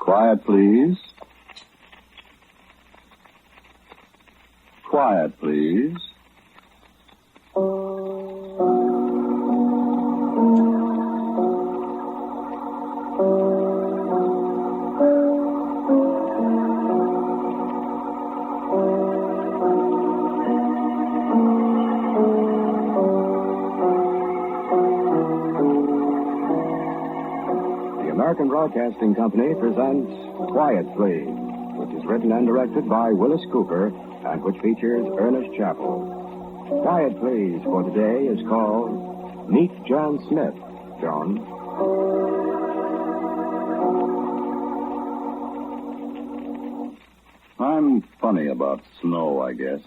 Quiet, please. Quiet, please. American Broadcasting Company presents Quiet Please, which is written and directed by Wyllis Cooper and which features Ernest Chappell. Quiet Please for today is called Meet John Smith. John. I'm funny about snow, I guess.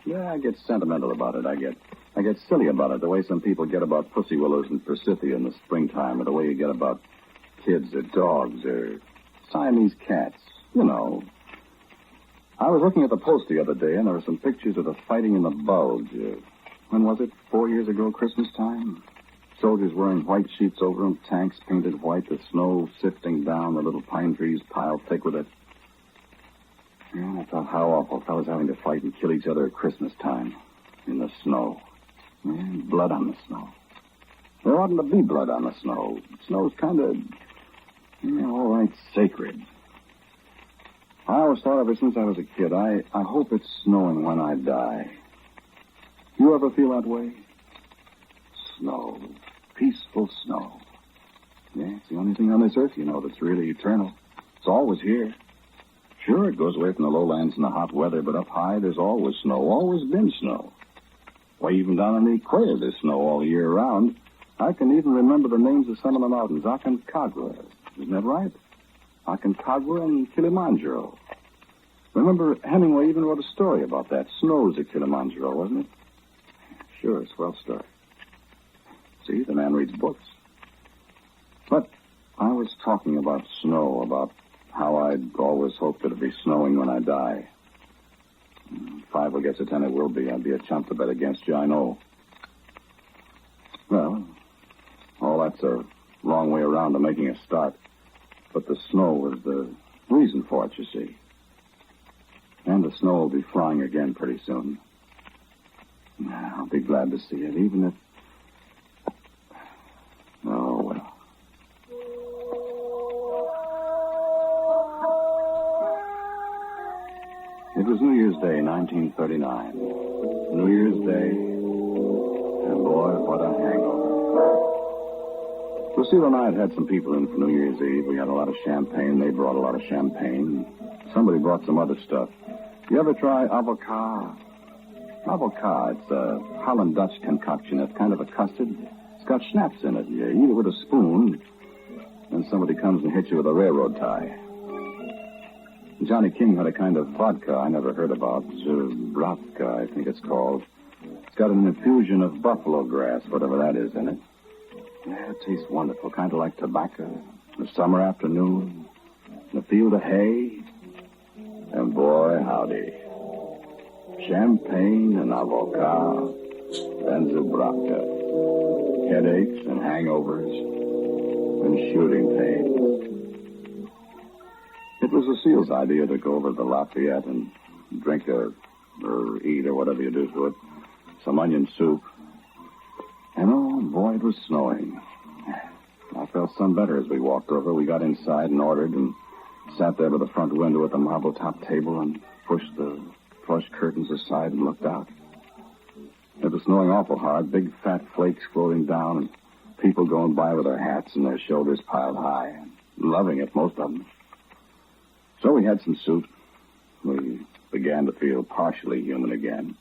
Yeah, I get sentimental about it. I get silly about it, the way some people get about pussy willows and forsythia in the springtime, or the way you get about kids or dogs or Siamese cats. You know. I was looking at the Post the other day, and there were some pictures of the fighting in the Bulge. When was it? 4 years ago, Christmas time? Soldiers wearing white sheets over them, tanks painted white, the snow sifting down, the little pine trees piled thick with it. Yeah, I thought how awful fellas having to fight and kill each other at Christmas time in the snow. Yeah, blood on the snow. There oughtn't to be blood on the snow. Snow's kind of, all right, sacred. I always thought ever since I was a kid, I hope it's snowing when I die. You ever feel that way? Snow. Peaceful snow. Yeah, it's the only thing on this earth, that's really eternal. It's always here. Sure, it goes away from the lowlands in the hot weather, but up high, there's always snow. Always been snow. Why, even down on the equator, there's snow all year round. I can even remember the names of some of the mountains. Aconcagua. Isn't that right? Aconcagua and Kilimanjaro. Remember, Hemingway even wrote a story about that. Snows at Kilimanjaro, wasn't it? Sure, swell story. See, the man reads books. But I was talking about snow, about how I'd always hoped it'd be snowing when I die. 5 will get to 10 it will be. I'd be a chump to bet against you, I know. Well, all that's a long way around to making a start. But the snow was the reason for it, you see. And the snow will be flying again pretty soon. I'll be glad to see it, even if... Oh, well. It was New Year's Day, 1939. New Year's Day, and boy, what a hangover. Lucille and I had some people in for New Year's Eve. We had a lot of champagne. They brought a lot of champagne. Somebody brought some other stuff. You ever try avocat? Avocat, it's a Holland Dutch concoction. It's kind of a custard. It's got schnapps in it. You eat it with a spoon, and somebody comes and hits you with a railroad tie. Johnny King had a kind of vodka I never heard about. Zubravka, I think it's called. It's got an infusion of buffalo grass, whatever that is, in it. Yeah, it tastes wonderful, kind of like tobacco. A summer afternoon, in a field of hay. And boy, howdy. Champagne and avocat and Zubravka. Headaches and hangovers and shooting pains. It was Lucille's idea to go over to the Lafayette and drink or eat or whatever you do to it, some onion soup. And oh, boy, it was snowing. I felt some better as we walked over. We got inside and ordered and sat there by the front window at the marble-top table and pushed the plush curtains aside and looked out. It was snowing awful hard, big fat flakes floating down and people going by with their hats and their shoulders piled high, loving it, most of them. So we had some soup. We began to feel partially human again.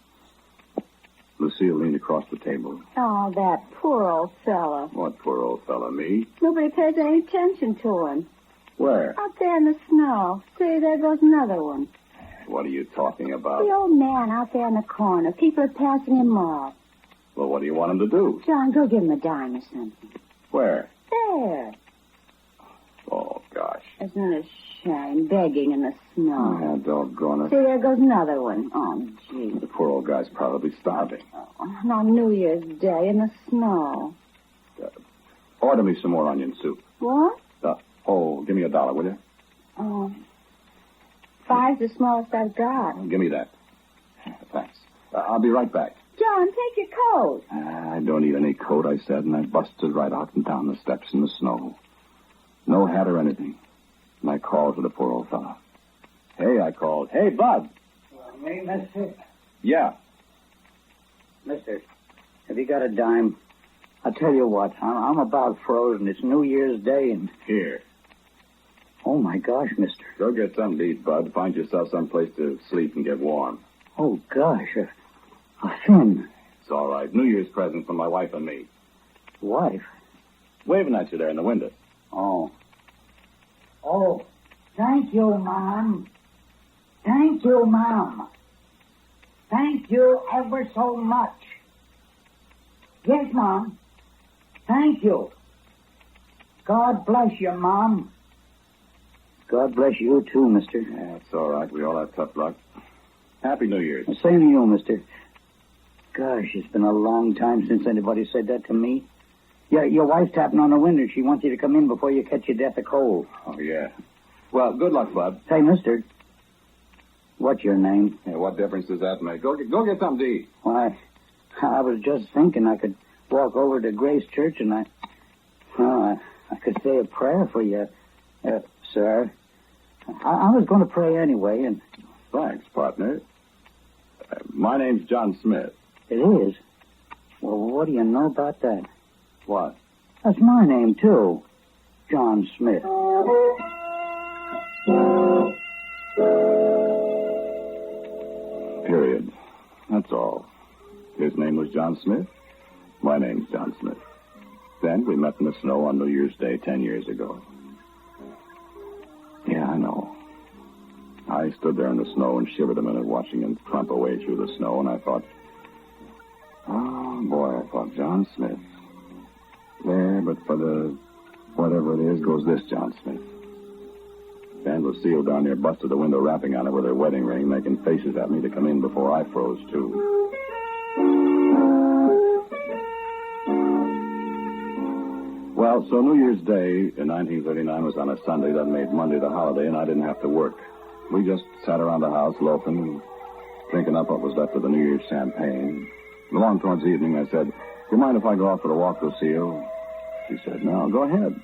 Lucille leaned across the table. Oh, that poor old fella. What poor old fella, me? Nobody pays any attention to him. Where? Out there in the snow. See, there goes another one. What are you talking about? The old man out there in the corner. People are passing him off. Well, what do you want him to do? John, go give him a dime or something. Where? There. Oh, gosh. Isn't it a shame, begging in the snow? Yeah, doggone it. See, there goes another one. Oh, gee. The poor old guy's probably starving. Oh, on New Year's Day in the snow. Order me some more onion soup. What? Give me $1, will you? Five's the smallest I've got. Give me that. Thanks. I'll be right back. John, take your coat. I don't need any coat, I said, and I busted right out and down the steps in the snow. No hat or anything. And I called to the poor old fella. Hey, I called. Hey, Bud. Me, mister? Yeah. Mister, have you got a dime? I'll tell you what, I'm about frozen. It's New Year's Day and... Here. Oh, my gosh, mister. Go get something to eat, Bud. Find yourself someplace to sleep and get warm. Oh, gosh, a fin. It's all right. New Year's present from my wife and me. Wife? Waving at you there in the window. Oh. Oh, thank you, Mom. Thank you, Mom. Thank you ever so much. Yes, Mom. Thank you. God bless you, Mom. God bless you, too, mister. Yeah, it's all right. We all have tough luck. Happy New Year's. Same to you, mister. Gosh, it's been a long time since anybody said that to me. Yeah, your wife's tapping on the window. She wants you to come in before you catch your death of cold. Oh, yeah. Well, good luck, Bud. Hey, mister. What's your name? Yeah, what difference does that make? Go get something to eat. Why, I was just thinking I could walk over to Grace Church and I could say a prayer for you, sir. I was going to pray anyway, and... Thanks, partner. My name's John Smith. It is? Well, what do you know about that? What? That's my name, too. John Smith. Period. That's all. His name was John Smith. My name's John Smith. Then we met in the snow on New Year's Day 10 years ago. Yeah, I know. I stood there in the snow and shivered a minute watching him trump away through the snow, and I thought, oh, boy, I thought, John Smith. There, but for the whatever it is goes this John Smith. And Lucille down there busted the window rapping on it with her wedding ring, making faces at me to come in before I froze, too. Well, so New Year's Day in 1939 was on a Sunday. That made Monday the holiday, and I didn't have to work. We just sat around the house loafing and drinking up what was left of the New Year's champagne. Along towards evening, I said, do you mind if I go out for a walk, Lucille? She said, no, go ahead.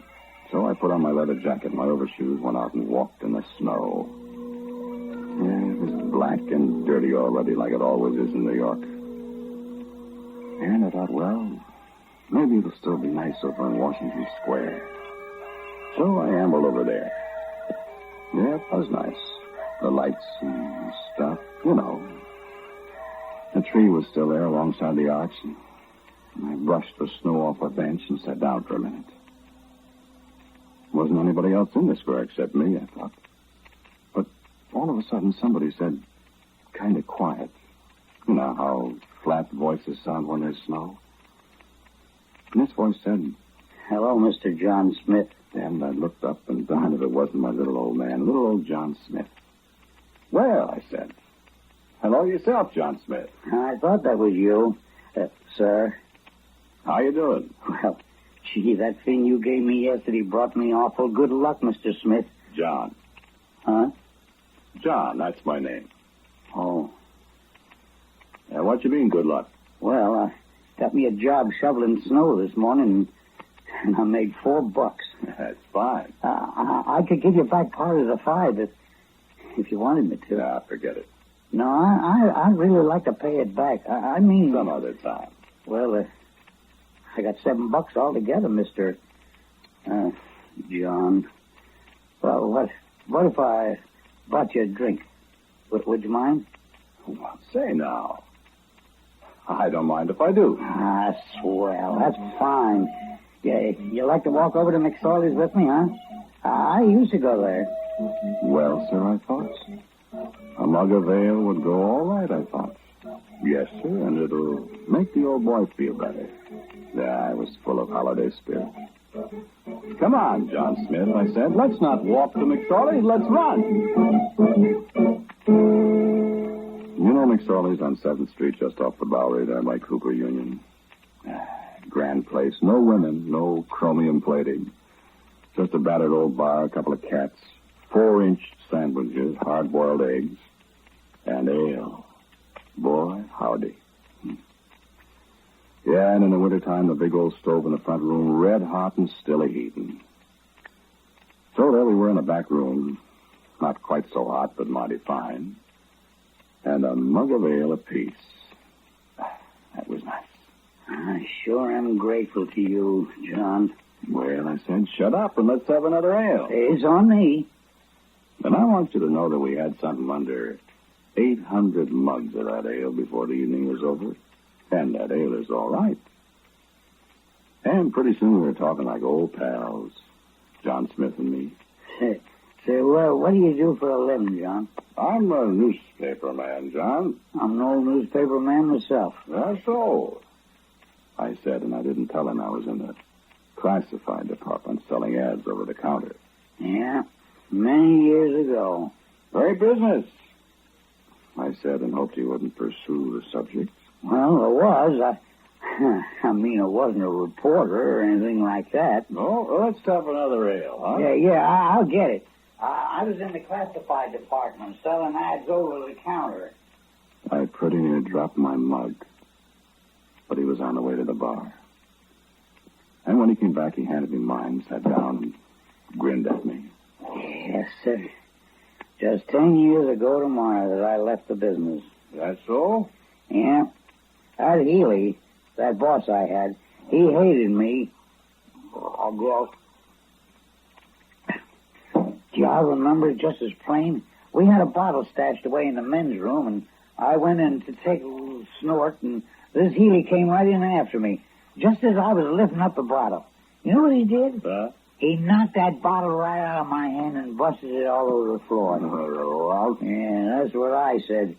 So I put on my leather jacket and my overshoes, went out and walked in the snow. Yeah, it was black and dirty already, like it always is in New York. And I thought, well, maybe it'll still be nice over in Washington Square. So I ambled over there. Yeah, it was nice. The lights and stuff, you know. The tree was still there alongside the arch, and I brushed the snow off a bench and sat down for a minute. Wasn't anybody else in the square except me, I thought. But all of a sudden, somebody said, kind of quiet. You know how flat voices sound when there's snow? And this voice said, Hello, Mr. John Smith. And I looked up, and darn if it wasn't my little old man, little old John Smith. Well, I said, hello yourself, John Smith. I thought that was you, sir. How you doing? Well, gee, that thing you gave me yesterday brought me awful good luck, Mr. Smith. John. Huh? John, that's my name. Oh. What you mean, good luck? Well, I got me a job shoveling snow this morning, and I made $4. That's fine. I could give you back part of the $5 if you wanted me to. Nah, forget it. No, I'd really like to pay it back. I mean... Some other time. Well, I got $7 altogether, Mr. John. Well, what if I bought you a drink? Would you mind? Well, say now. I don't mind if I do. Ah, swell. That's fine. You like to walk over to McSorley's with me, huh? I used to go there. Well, sir, I thought. A mug of ale would go all right, I thought. Yes, sir, and it'll make the old boy feel better. Yeah, I was full of holiday spirit. Come on, John Smith, I said. Let's not walk to McSorley's. Let's run. You know McSorley's on 7th Street, just off the Bowery there by Cooper Union. Grand place. No women, no chromium plating. Just a battered old bar, a couple of cats. 4-inch sandwiches, hard-boiled eggs, and ale. Boy, howdy. Yeah, and in the wintertime, the big old stove in the front room, red hot and still a-heating. So there we were in the back room, not quite so hot, but mighty fine, and a mug of ale apiece. That was nice. I sure am grateful to you, John. Well, I said, shut up and let's have another ale. It's on me. And I want you to know that we had something under 800 mugs of that ale before the evening was over. And that ale is all right. And pretty soon we were talking like old pals, John Smith and me. Say, well, what do you do for a living, John? I'm a newspaper man, John. I'm an old newspaper man myself. That's all. I said, and I didn't tell him I was in the classified department selling ads over the counter. Yeah, many years ago. Very business, I said, and hoped he wouldn't pursue the subject. Well, it was. I mean, I wasn't a reporter or anything like that. No? Well, let's have another ale, huh? Yeah, I'll get it. I was in the classified department selling ads over the counter. I pretty near dropped my mug, but he was on the way to the bar. And when he came back, he handed me mine, sat down, and grinned at me. Yes, sir. Just 10 years ago tomorrow that I left the business. That's so? Yeah. That Healy, that boss I had, he hated me. Oh, girl. Do y'all remember just as plain? We had a bottle stashed away in the men's room, and I went in to take a little snort, and this Healy came right in after me, just as I was lifting up the bottle. You know what he did? He knocked that bottle right out of my hand and busted it all over the floor. Yeah, that's what I said.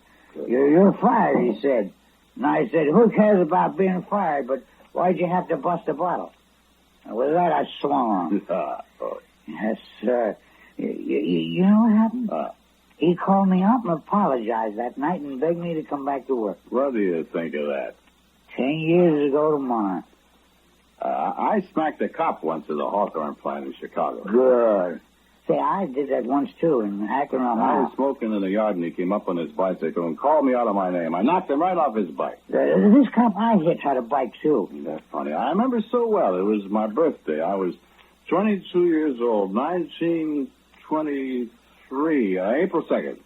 You're fired, he said. And I said, who cares about being fired, but why'd you have to bust a bottle? And with that, I swung on. Yes, sir. You know what happened? He called me up and apologized that night and begged me to come back to work. What do you think of that? 10 years ago tomorrow. I smacked a cop once at the Hawthorne plant in Chicago. Good. Say, I did that once, too, in Akron, I Ohio. was smoking in the yard, and he came up on his bicycle and called me out of my name. I knocked him right off his bike. This cop I hit had a bike, too. That's funny. I remember so well. It was my birthday. I was 22 years old, 1923, April 2nd.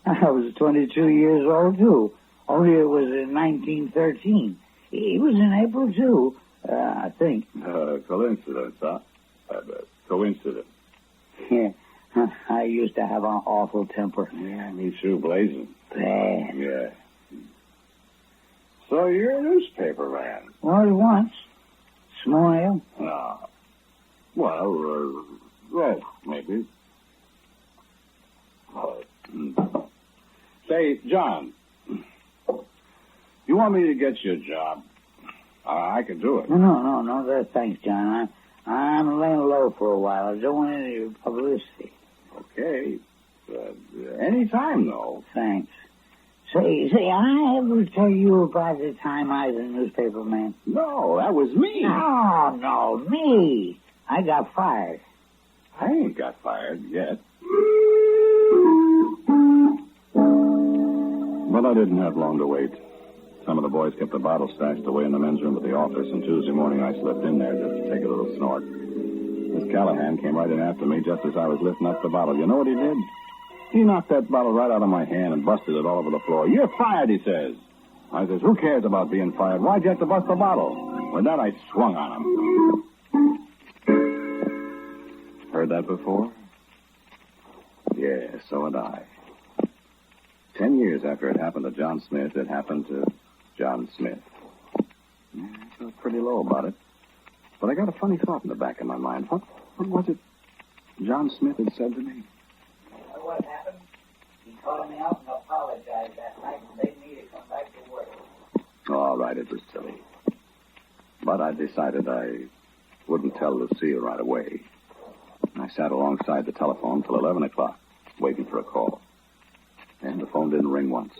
I was 22 years old, too. Only it was in 1913. It was in April, too, I think. Coincidence, huh? Coincidence. Yeah. I used to have an awful temper. Yeah, me too, blazing. Bad. Yeah. So you're a newspaper man? Well, once. Small. Well, maybe. Say, John, you want me to get you a job? I could do it. No. Thanks, John. I'm laying low for a while. I don't want any publicity. Okay. Any time, though. Thanks. Say, I ever tell you about the time I was a newspaper man? No, that was me. No, me. I got fired. I ain't got fired yet. But I didn't have long to wait. Some of the boys kept the bottle stashed away in the men's room at the office, and Tuesday morning I slipped in there just to take a little snort. Miss Callahan came right in after me just as I was lifting up the bottle. You know what he did? He knocked that bottle right out of my hand and busted it all over the floor. You're fired, he says. I says, who cares about being fired? Why'd you have to bust the bottle? With that, I swung on him. Heard that before? Yeah, so had I. 10 years after it happened to John Smith, it happened to John Smith. Yeah, I felt pretty low about it. But I got a funny thought in the back of my mind. What was it John Smith had said to me? What happened? He called me up and apologized that night and begged me to come back to work. All right, it was silly. But I decided I wouldn't tell Lucille right away. I sat alongside the telephone till 11 o'clock, waiting for a call. And the phone didn't ring once.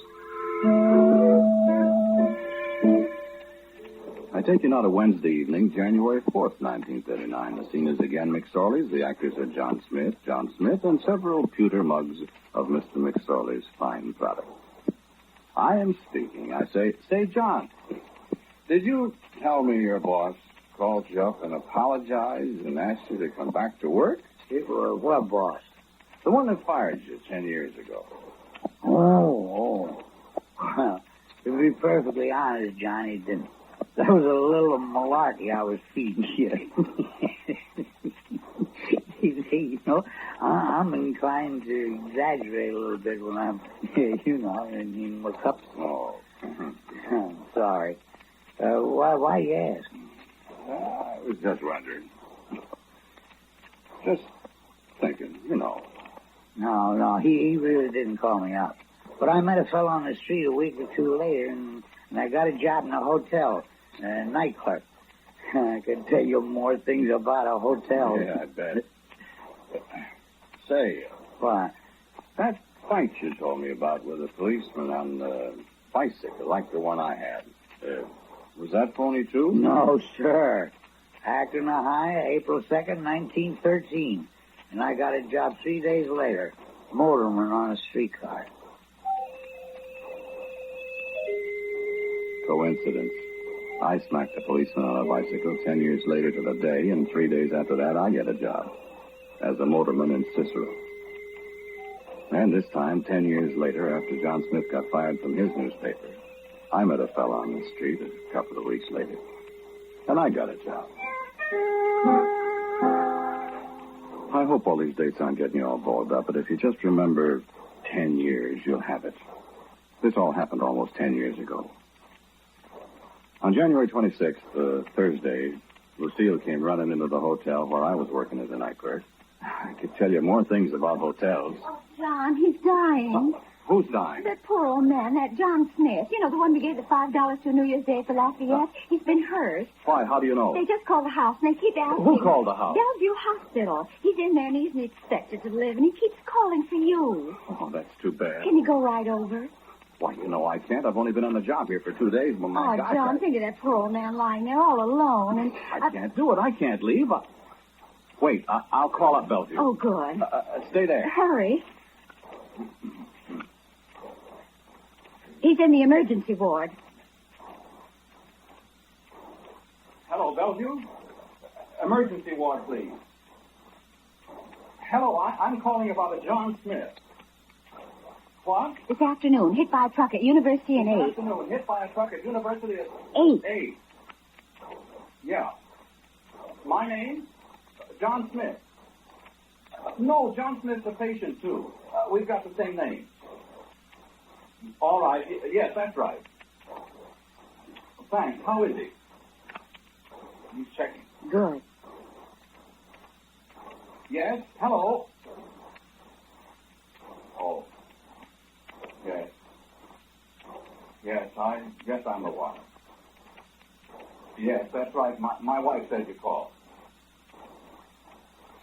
I take you now to Wednesday evening, January 4th, 1939. The scene is again McSorley's. The actors are John Smith, and several pewter mugs of Mr. McSorley's fine product. I am speaking. I say, John, did you tell me your boss called you up and apologized and asked you to come back to work? What boss? The one that fired you 10 years ago. Oh. Well, to be perfectly honest, Johnny, that was a little malarkey I was feeding you. You know, I'm inclined to exaggerate a little bit when I'm, in my cups. Oh. Sorry. Why you ask? I was just wondering. Just thinking, No, he really didn't call me up. But I met a fellow on the street a week or two later, and I got a job in a hotel, night clerk. I could tell you more things about a hotel. Yeah, I bet. Say, What? that fight you told me about with a policeman on the bicycle, like the one I had, was that phony too? No, sir. Akron, Ohio, April 2nd, 1913. And I got a job 3 days later. Motorman on a streetcar. Coincidence. I smacked a policeman on a bicycle 10 years later to the day, and 3 days after that, I get a job as a motorman in Cicero. And this time, 10 years later, after John Smith got fired from his newspaper, I met a fellow on the street a couple of weeks later, and I got a job. I hope all these dates aren't getting you all balled up, but if you just remember 10 years, you'll have it. This all happened almost 10 years ago. On January 26th, Thursday, Lucille came running into the hotel where I was working as a night clerk. I could tell you more things about hotels. Oh, John, he's dying. Who's dying? That poor old man, that John Smith. You know, the one we gave the $5 to New Year's Day for Lafayette. He's been hurt. Why? How do you know? They just called the house, and they keep asking. Who called the house? Bellevue Hospital. He's in there, and he isn't expected to live, and he keeps calling for you. Oh, that's too bad. Can you go right over? Why, I can't. I've only been on the job here for 2 days. Well, my gosh, John, think of that poor old man lying there all alone, and... I can't do it. I can't leave. Wait, I'll call up Bellevue. Oh, good. Stay there. Hurry. He's in the emergency ward. Hello, Bellevue? Emergency ward, please. Hello, I'm calling about a John Smith. What? This afternoon, hit by a truck at University and 8. This afternoon, hit by a truck at University at 8. 8. Yeah. My name? John Smith. No, John Smith's a patient, too. We've got the same name. All right. Yes, that's right. Thanks. How is he? He's checking. Good. Yes? Hello? Oh. Yes. Yes, I guess I'm the one. Yes, that's right. My wife said you called.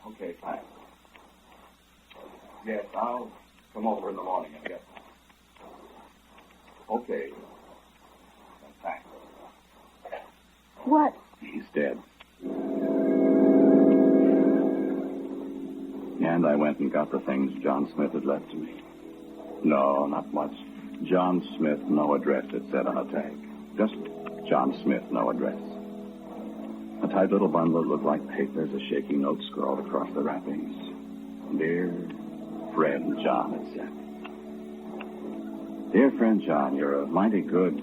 Okay, thanks. Yes, I'll come over in the morning and get them. Okay. Thanks. What? He's dead. And I went and got the things John Smith had left to me. No, not much. John Smith, no address, it said on a tag. Just John Smith, no address. A tight little bundle that looked like papers, a shaky note scrawled across the wrappings. Dear friend John, it said. Dear friend John, you're a mighty good...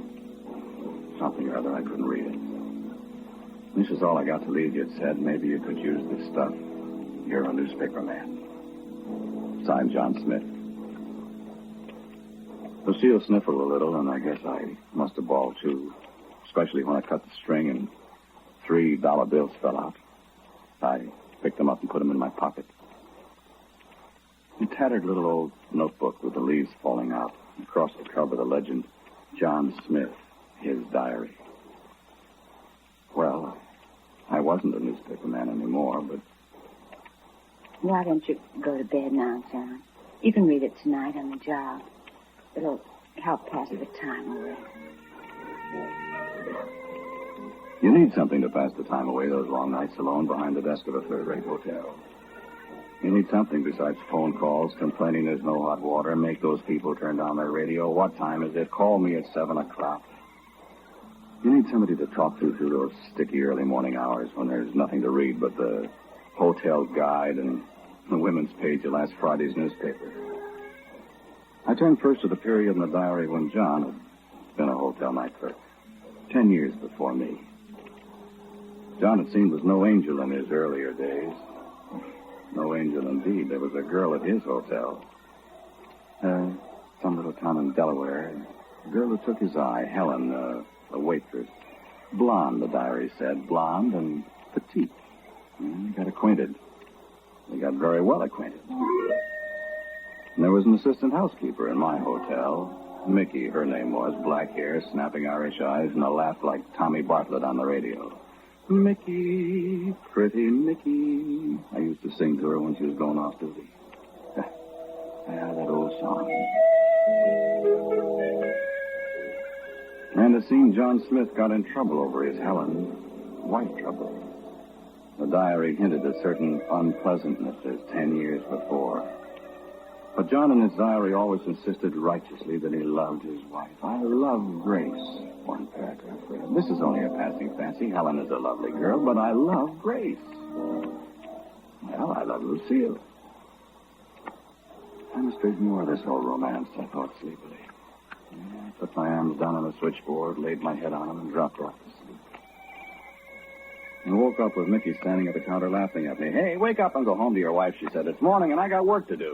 something or other, I couldn't read it. This is all I got to leave you, it said. Maybe you could use this stuff. You're a newspaper man. Signed, John Smith. Lucille sniffled a little, and I guess I must have bawled, too. Especially when I cut the string and $3 bills fell out. I picked them up and put them in my pocket. A tattered little old notebook with the leaves falling out. Across the cover, the legend, John Smith, his diary. Well, I wasn't a newspaper man anymore, but... Why don't you go to bed now, John? You can read it tonight on the job. It'll help pass the time away. You need something to pass the time away those long nights alone behind the desk of a third-rate hotel. You need something besides phone calls, complaining there's no hot water, make those people turn down their radio. What time is it? Call me at 7 o'clock. You need somebody to talk to through those sticky early morning hours when there's nothing to read but the hotel guide and the women's page of last Friday's newspaper. I turned first to the period in the diary when John had been a hotel night clerk, 10 years before me. John, it seemed, was no angel in his earlier days. No angel indeed. There was a girl at his hotel. Some little town in Delaware. A girl who took his eye, Helen, a waitress. Blonde, the diary said. Blonde and petite. They got acquainted. They got very well acquainted. And there was an assistant housekeeper in my hotel. Mickey, her name was. Black hair, snapping Irish eyes, and a laugh like Tommy Bartlett on the radio. Mickey, pretty Mickey. I used to sing to her when she was going off duty. That old song. And it seemed John Smith got in trouble over his Helen. White trouble. The diary hinted at certain unpleasantnesses 10 years before. But John in his diary always insisted righteously that he loved his wife. I love Grace. One paragraph read. This is only a passing fancy. Helen is a lovely girl, but I love Grace. Well, I love Lucille. I must ignore this whole romance, I thought sleepily. I put my arms down on the switchboard, laid my head on them, and dropped off to sleep. And woke up with Mickey standing at the counter laughing at me. Hey, wake up and go home to your wife, she said. It's morning and I got work to do.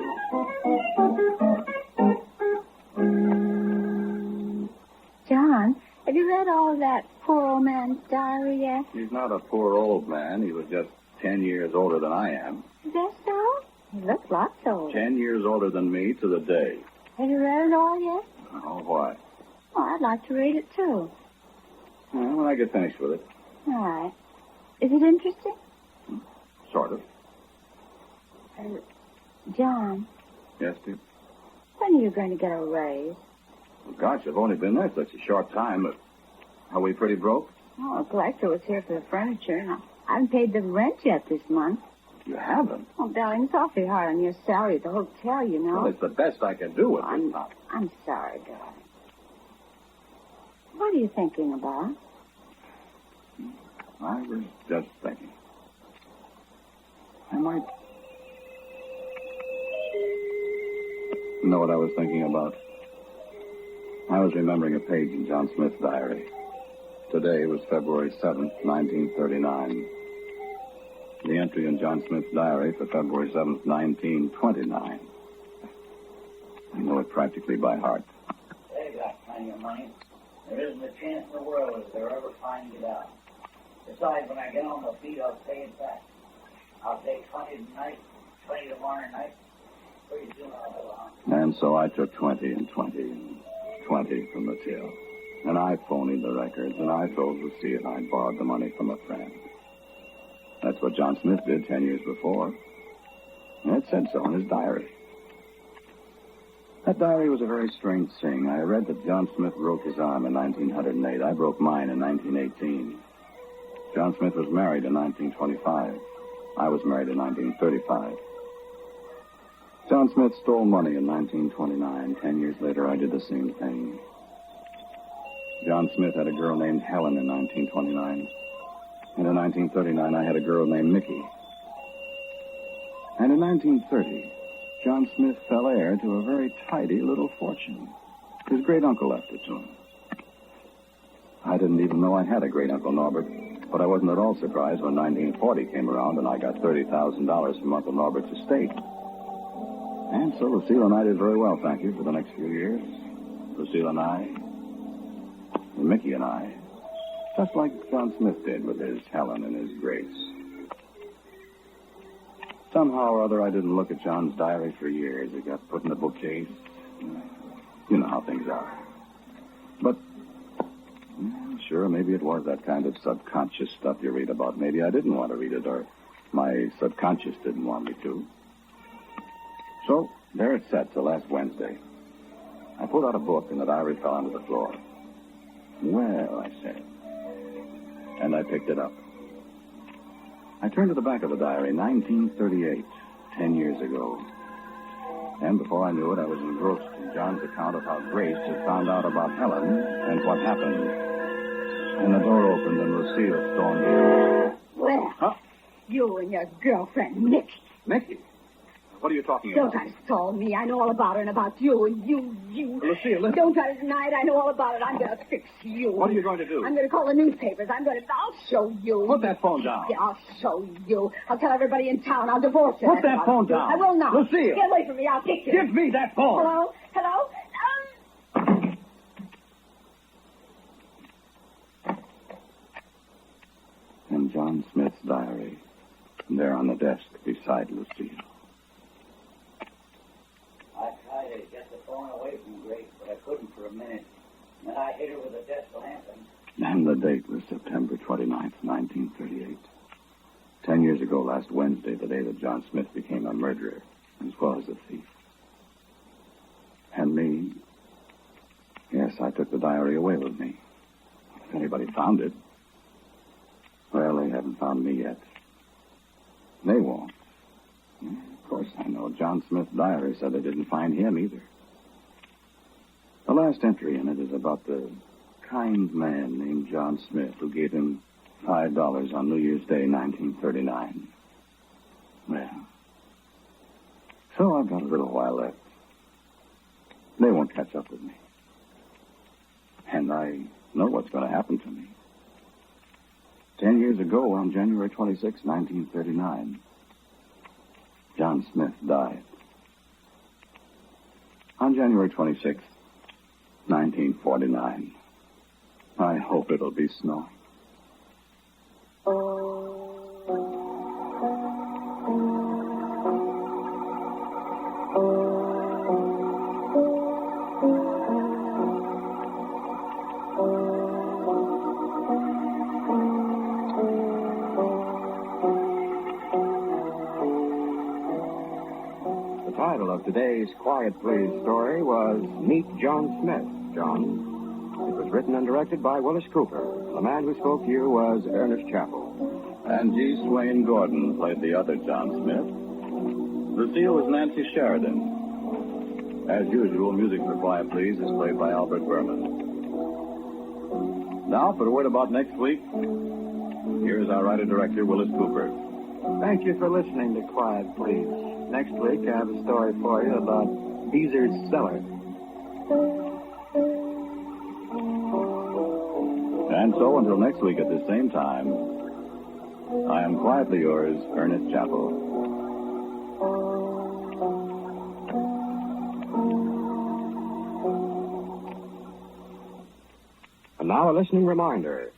John, have you read all of that poor old man's diary yet? He's not a poor old man. He was just 10 years older than I am. Is that so? He looks lots older. 10 years older than me to the day. Have you read it all yet? Oh, why? Oh, I'd like to read it, too. Well, when I get finished with it. All right. Is it interesting? Sort of. John. Yes, dear? When are you going to get a raise? Well, gosh, I've only been there such a short time. But are we pretty broke? Oh, the collector was here for the furniture, and I haven't paid the rent yet this month. You haven't? Oh, darling, it's awfully hard on your salary at the hotel, you know. Well, it's the best I can do with this time. I'm sorry, darling. What are you thinking about? I was just thinking. I might... You know what I was thinking about? I was remembering a page in John Smith's diary. Today was February 7th, 1939. The entry in John Smith's diary for February 7th, 1929. I know it practically by heart. They got plenty of money. There isn't a chance in the world that they're ever finding it out. Besides, when I get on my feet, I'll pay it back. I'll pay 20 tonight, 20 tomorrow night. Pretty soon I'll have 100. And so I took 20 and 20 and 20 from the till. And I phonied the records, and I told Lucille I'd borrowed the money from a friend. That's what John Smith did 10 years before. And it said so in his diary. That diary was a very strange thing. I read that John Smith broke his arm in 1908. I broke mine in 1918. John Smith was married in 1925. I was married in 1935. John Smith stole money in 1929. 10 years later, I did the same thing. John Smith had a girl named Helen in 1929. And in 1939, I had a girl named Mickey. And in 1930, John Smith fell heir to a very tidy little fortune. His great-uncle left it to him. I didn't even know I had a great-uncle, Norbert, but I wasn't at all surprised when 1940 came around and I got $30,000 from Uncle Norbert's estate. And so Lucille and I did very well, thank you, for the next few years. Lucille and I, and Mickey and I, just like John Smith did with his Helen and his Grace. Somehow or other, I didn't look at John's diary for years. It got put in the bookcase. You know how things are. But, sure, maybe it was that kind of subconscious stuff you read about. Maybe I didn't want to read it, or my subconscious didn't want me to. So, there it sat till last Wednesday. I pulled out a book, and the diary fell onto the floor. Well, I said, and I picked it up. I turned to the back of the diary, 1938, 10 years ago. And before I knew it, I was engrossed in John's account of how Grace had found out about Helen and what happened. And the door opened and Lucille stormed in. Well, you and your girlfriend, Mickey. Mickey? What are you talking about? Don't try to stall me. I know all about her and about you and you. Lucille, listen. Don't try to deny it. I know all about it. I'm going to fix you. What are you going to do? I'm going to call the newspapers. I'll show you. Put that phone down. Yeah, I'll show you. I'll tell everybody in town. I'll divorce you. Put that phone down. I will not. Lucille. Get away from me. I'll kick you. Give me that phone. Hello? Hello? And John Smith's diary, there on the desk beside Lucille. I tried to get the phone away from Grace, but I couldn't for a minute. And then I hit her with a desk lamp And the date was September 29th, 1938. 10 years ago, last Wednesday, the day that John Smith became a murderer, as well as a thief. And me, yes, I took the diary away with me. If anybody found it, well, they haven't found me yet. They won't. Of course, I know. John Smith's diary said they didn't find him either. The last entry in it is about the kind man named John Smith who gave him $5 on New Year's Day, 1939. Well, so I've got a little while left. They won't catch up with me. And I know what's going to happen to me. 10 years ago, on January 26, 1939, John Smith died. On January 26, 1949, I hope it'll be snowing. The title of today's Quiet Please story was Meet John Smith, John. It was written and directed by Wyllis Cooper. The man who spoke to you was Ernest Chappell. And G. Swain Gordon played the other John Smith. Lucille was Nancy Sheridan. As usual, music for Quiet Please is played by Albert Berman. Now, for a word about next week, here's our writer-director, Wyllis Cooper. Thank you for listening to Quiet Please. Next week, I have a story for you about Beezer's Cellar. And so, until next week at the same time, I am quietly yours, Ernest Chappell. And now a listening reminder.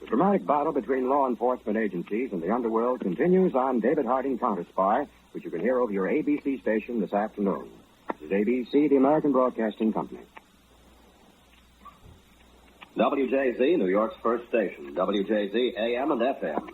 The dramatic battle between law enforcement agencies and the underworld continues on David Harding Counter Spy, which you can hear over your ABC station this afternoon. This is ABC, the American Broadcasting Company. WJZ, New York's first station. WJZ AM and FM.